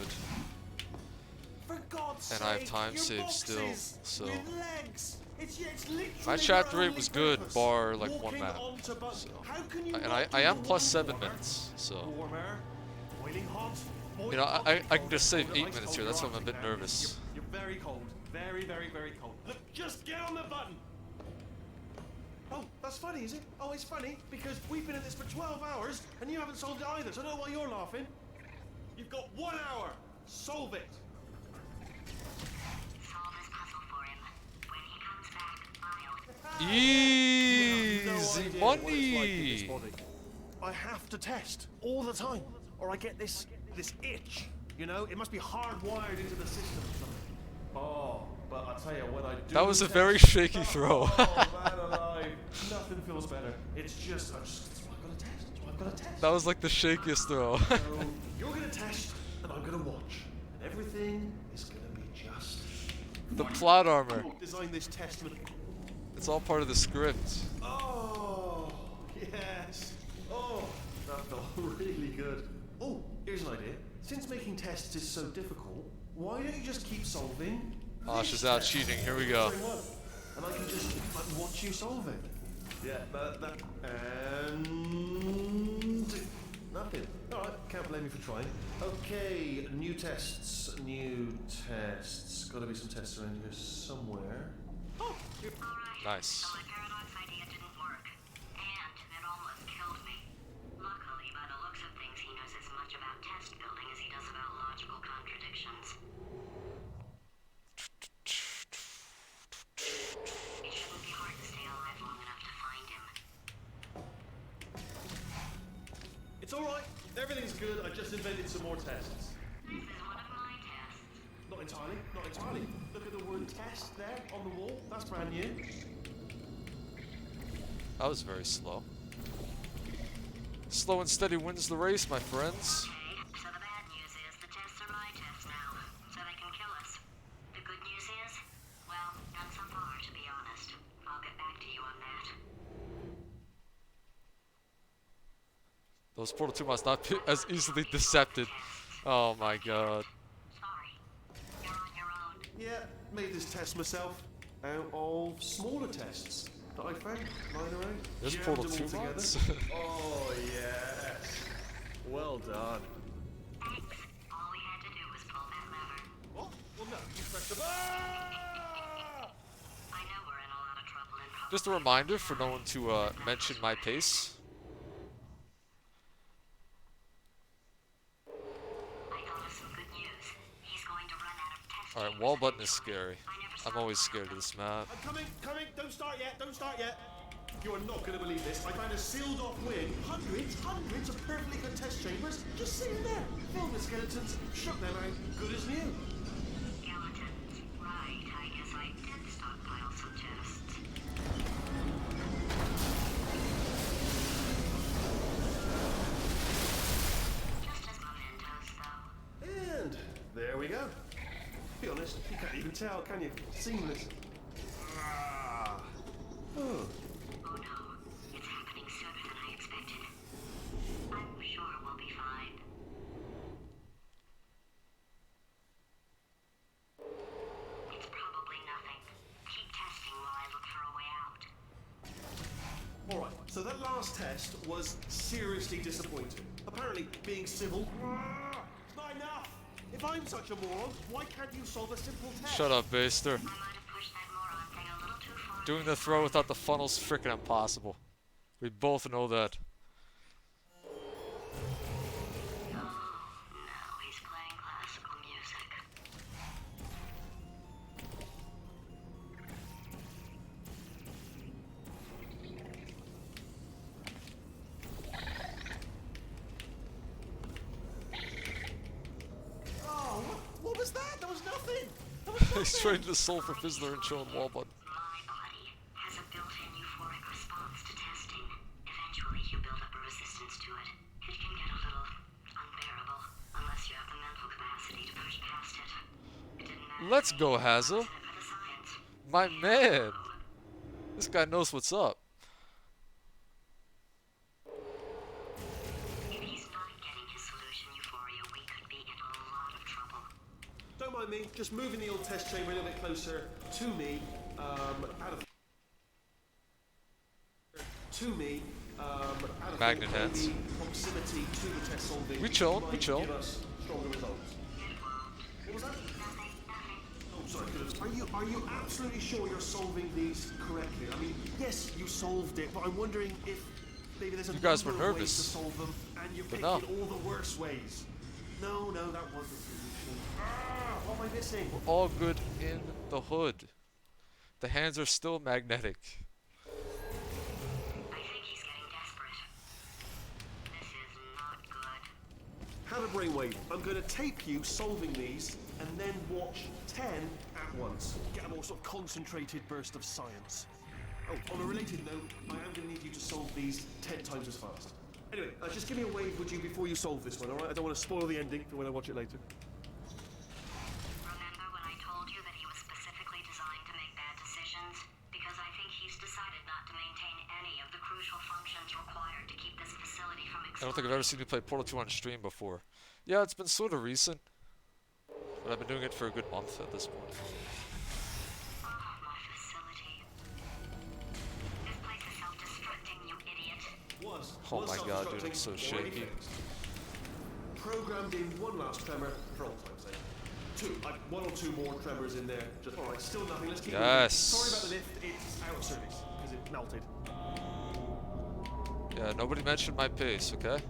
For God's And I have sake, time your saved boxes still, so... with legs. It's literally My their chapter rate only was good, purpose. bar like one Walking map. onto So. How can you And not I do am the plus one 7 warmer? minutes, so... Warmer, boiling hot, You know, boiling I hot. can just save Cold, 8 ice minutes cold, here, that's why I'm a you're bit Arctic now. nervous. You're very cold. Very, very, very cold. Look, just get on the button. Oh, that's funny, is it? Oh, it's funny because we've been at this for 12 hours and you haven't solved it either, so I don't know why you're laughing. You've got 1 hour. Solve it. Solve this puzzle for him. When he comes back, I'll... Easy No idea what it's like in this money! body. I have to test all the time, or I get this itch. You know, it must be hardwired into the system or something. Oh, but I tell you, when I do That was a test- very shaky throw. Oh man alive, nothing feels better. It's just, that's what I've got to test. That's what I've got to test. That was like the shakiest throw. So you're gonna test, and I'm gonna watch, and everything is gonna be just. The plot armor. Design this test. It's all part of the script. Oh, yes. Oh, that felt really good. Oh, here's an idea. Since making tests is so difficult, why don't you just keep solving? Oh, this she's out test? cheating. Here we go. And I can just like, watch you solve it. Yeah, that and nothing. All right, can't blame you for trying. Okay, new tests. Got to be some tests around here somewhere. Oh, here. Nice. So my paradox idea didn't work, and it almost killed me. Luckily, by the looks of things, he knows as much about test building as he does about logical contradictions. It shouldn't be hard to stay alive long enough to find him. It's all right. Everything's good. I just invented some more tests. This is one of my tests. Not entirely. Not entirely. Look at the word test there on the wall. That's brand new. That was very slow. Slow and steady wins the race, my friends. Okay, so the bad news is the tests are my tests now, so they can kill us. The good news is, well, none so far, to be honest. I'll get back to you on that. Those Portal 2 must not be as easily decepted. Oh my god. Sorry. You're on your own. Yeah, made this test myself out of smaller tests that I found lying around. There's Jammed Portal them 2 all together. mods. Oh, yes. Well done. Thanks. All we had to do was pull that lever. What? Well, no, you pressed the... I know we're in a lot of trouble and probably... Just a reminder for no one to mention my pace. I thought of some good news. He's going to run out of test Alright, chambers wall button is eventually. scary. I never I'm saw always one scared of this map. I'm coming, don't start yet, don't start yet. You are not going to believe this. I found a sealed off wing. Hundreds of perfectly good test chambers just sitting there, filled with skeletons. Shook them out, good as new. Skeletons. Right, I guess I did stockpile some tests. Just as mementos, though. And there we go. Be honest, you can't even tell, can you? Seamless. Ah. Oh. Oh no, it's happening sooner than I expected. I'm sure we'll be fine. It's probably nothing. Keep testing while I look for a way out. Alright, so that last test was seriously disappointing. Apparently, being civil... It's not enough! If I'm such a moron, why can't you solve a simple test? Shut up, Baster. I might have pushed that moron thing a little too far. Doing the throw without the funnel's freaking impossible. We both know that. Oh, no, he's playing classical music. Oh, what was that? That was nothing! He's trying to solve for Fizzler and showing wall button. My body has a built-in euphoric response to testing. Eventually, you build up a resistance to it. It can get a little unbearable unless you have the mental capacity to push past it. It didn't matter. Let's go, Hazel. For the science. My man. This guy knows what's up. If he's not getting his solution euphoria, we could be in a lot of trouble. Don't mind me, just moving the old test chamber a little bit closer to me, out of Magnet hands. proximity to the test solving. We chill, might we chill. Give us stronger results. What was that? Oh, sorry. Are you absolutely sure you're solving these correctly? I mean, yes, you solved it, but I'm wondering if maybe there's a You guys number were of ways nervous. to solve them, and you're But picking no. all the worst ways. No, that wasn't the solution. What am I missing? All good in the hood. The hands are still magnetic. I think he's getting desperate. This is not good. Have a brainwave. I'm going to tape you solving these, and then watch 10 at once. Get a more sort of concentrated burst of science. Oh, on a related note, I am going to need you to solve these 10 times as fast. Anyway, just give me a wave, would you, before you solve this one, alright? I don't want to spoil the ending for when I watch it later. Remember when I told you that he was specifically designed to make bad decisions? Because I think he's decided not to maintain any of the crucial functions required to keep this facility from I don't think I've ever seen you play Portal 2 on stream before. Yeah, it's been sort of recent. But I've been doing it for a good month at this point. Oh, my facility. This place is self-destructing, you idiot. Oh my god, dude, I'm so shaky. Programmed in one last tremor for all time's sake. One or two more tremors in there. Just alright, still nothing. Let's keep moving. Yes. Sorry about the lift, it's out of service because it melted. Yeah, nobody mentioned my pace, okay?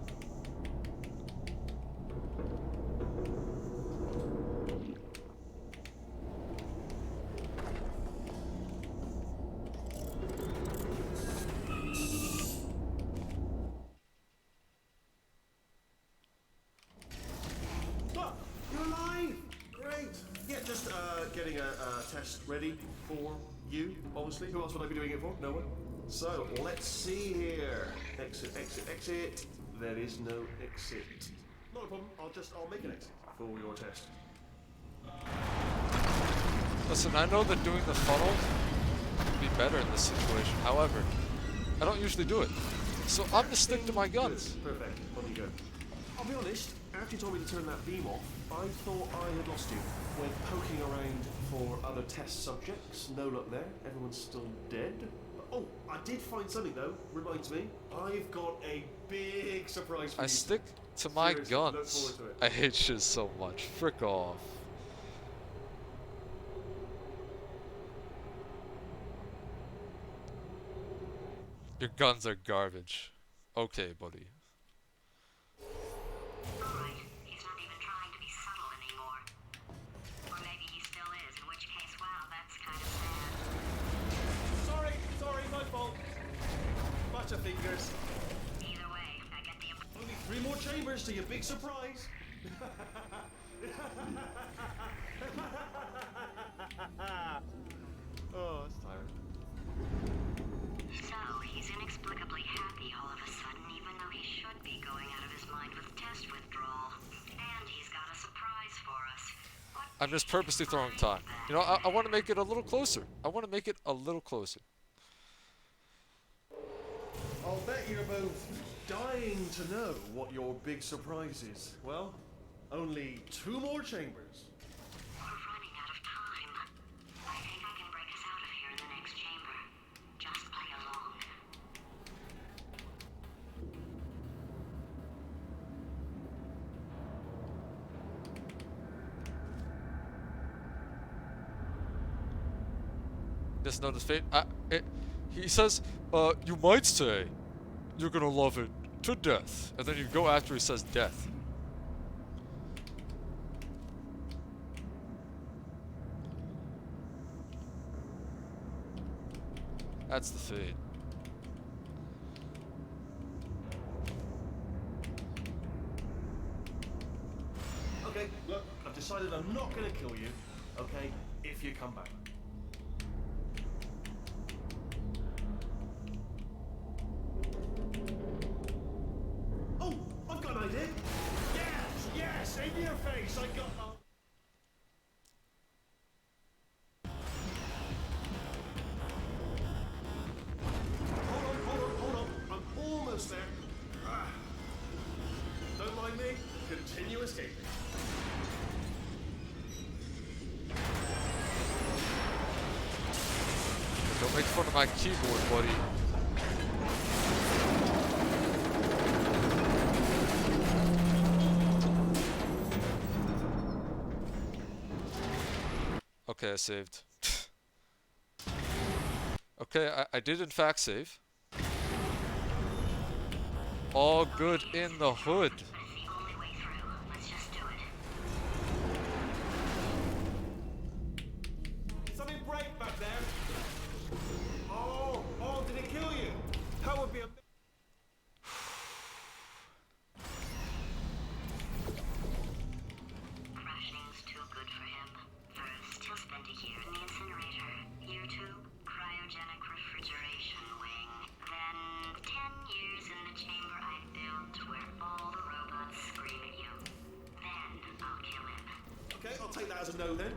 Look, you're alive! Great! Yeah, just getting a test ready for you, obviously. Who else would I be doing it for? No one? So, let's see here. Exit, exit, exit. There is no exit. Not a problem, I'll make an exit for your test. Listen, I know that doing the funnel would be better in this situation. However, I don't usually do it. So I'm gonna stick to my guns. Good. Perfect, on you go. I'll be honest, after you told me to turn that beam off, I thought I had lost you when poking around for other test subjects. No luck there. Everyone's still dead. Oh, I did find something though. Reminds me. I've got a big surprise for I you. stick to my Seriously, look guns. forward to it. I hate Shiz so much. Frick off. Your guns are garbage. Okay, buddy. Alright, he's not even trying to be subtle anymore. Or maybe he still is, in which case, wow, that's kind of sad. Sorry, my fault. Butterfingers. Either way, I get the impression. Only 3 more chambers to your big surprise. Oh, it's tired. So, he's inexplicably happy all of a sudden, even though he should be going out of his mind with test withdrawal. And he's got a surprise for us. What I'm just purposely throwing time. You know, I want to make it a little closer. I want to make it a little closer. I'll bet you're both dying to know what your big surprise is. Well, only 2 more chambers. we're running out of time. I think I can break us out of here in the next chamber. Just play along. Just notice fate. He says, you might say you're gonna love it to death. And then you go after he says death. That's the fate. Okay, look, I've decided I'm not gonna kill you, okay, if you come back. Oh, I've got an idea. Yes, in your face, I got... Hold on. I'm almost there. Don't mind me. Continue escaping. Don't make fun of my keyboard, buddy. Okay, I saved. Okay, I did in fact save. All good in the hood. It's the only way through. Let's just do it. Something break back there. Oh, did it kill you? That would be a... Crashing's too good for him. First, he'll spend a year in the incinerator. Year 2, cryogenic refrigeration wing. Then, 10 years in the chamber I built where all the robots scream at you. Then, I'll kill him. Okay, I'll take that as a no then.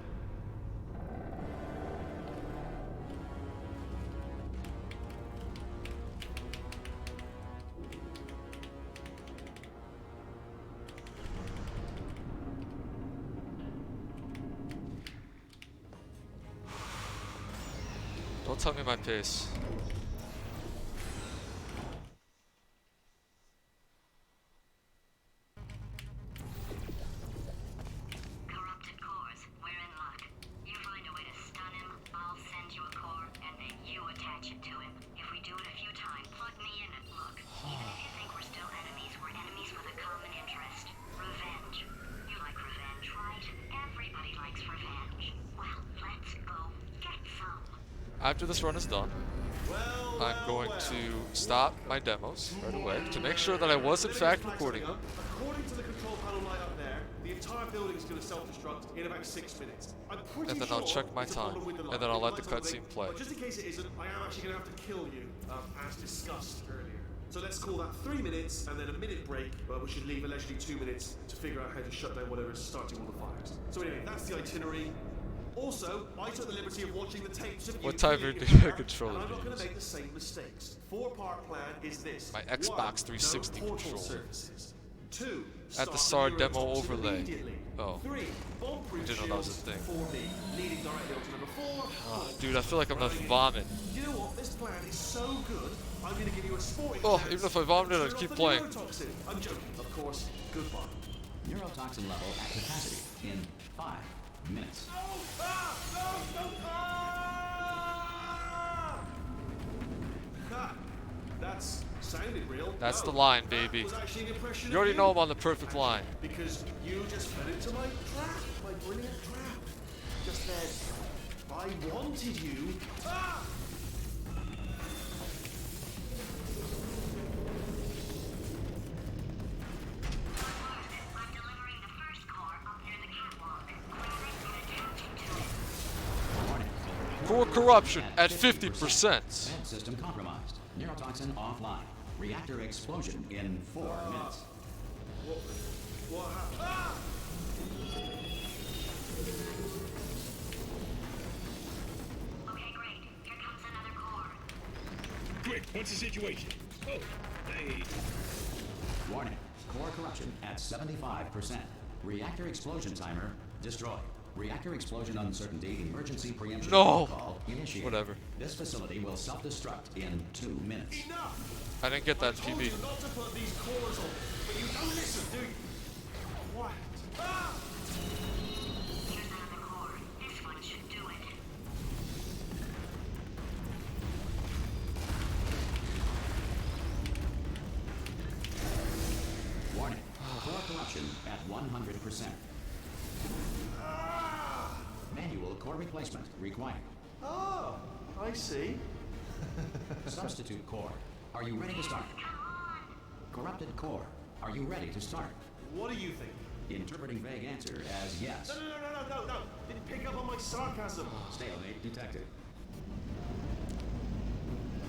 Don't tell me my pace. Corrupted cores, we're in luck. You find a way to stun him, I'll send you a core, and then you attach it to him. If we do it a few times, plug me in it. Look, even if you think we're still enemies, we're enemies with a common interest. Revenge. You like revenge, right? Everybody likes revenge. Well, let's go get some. After this run is done, I'm going to stop my demos right away to make sure that I was in fact recording them. According to the control panel light up there, the entire building is going to self-destruct in about 6 minutes. I'm pretty And then I'll sure check my it's a time, problem with the and light. then I'll It let the lights up cutscene big, play. But just in case it isn't, I am actually going to have to kill you, as discussed earlier. So let's call that 3 minutes, and then a minute break, we should leave allegedly 2 minutes to figure out how to shut down whatever is starting all the fires. So anyway, that's the itinerary. Also, I took the liberty of watching the tapes of you What timer killing do your your car, controller and I'm not going use? to make the same mistakes. 4-part plan is this. My 1, Xbox 360 no portal controller. services. 2, At the start SAR the demo neurotoxin overlay. immediately. Oh. 3. Bomb-proof Didn't know that was a shields. thing. 4B. Leading directly onto number 4. Oh, dude, I feel like I'm gonna vomit. You know what? This plan is so good. I'm going to give you a sporting Oh, chance even if I vomited, to I'd turn keep off the playing. neurotoxin. I'm joking, of course. Goodbye. Neurotoxin level at capacity in 5 minutes. Ha! That's sounded real. That's No, the line, that baby. was actually an impression You of already know I'm on the perfect line. Because you just fell into my trap, my brilliant trap. Just then, I wanted you. Ah! I'm delivering the first core up near the catwalk. Clearing and attaching to it. Warning. Core corruption at 50%. Med system compromised. Neurotoxin offline. Reactor explosion in 4 minutes. What happened? Ah! Okay, great. Here comes another core. Quick, what's the situation? Oh, hey. Warning. Core corruption at 75%. Reactor explosion timer destroyed. Reactor explosion uncertainty emergency preemption No. protocol initiated. Whatever. This facility will self-destruct in 2 minutes. Enough! I didn't get that I told PB. you not to put these cores on, but you don't listen, do you? Quiet. Ah! Here's another core. This one should do it. Warning. Core corruption at 100%. Manual core replacement required. Oh, I see. Substitute core. Are you ready to start? Corrupted core. Are you ready to start? What do you think? Interpreting vague answer as yes. No. Didn't pick up on my sarcasm. Stalemate detected.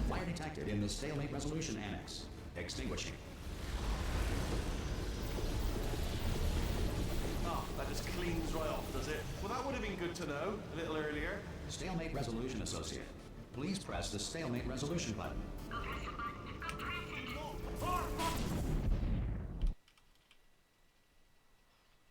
Fire detected in the stalemate resolution annex. Extinguishing. Oh, that just cleans right off, does it? Well, that would have been good to know a little earlier. Stalemate resolution associate. Please press the stalemate resolution button. Go press the button. Go press it. Oh,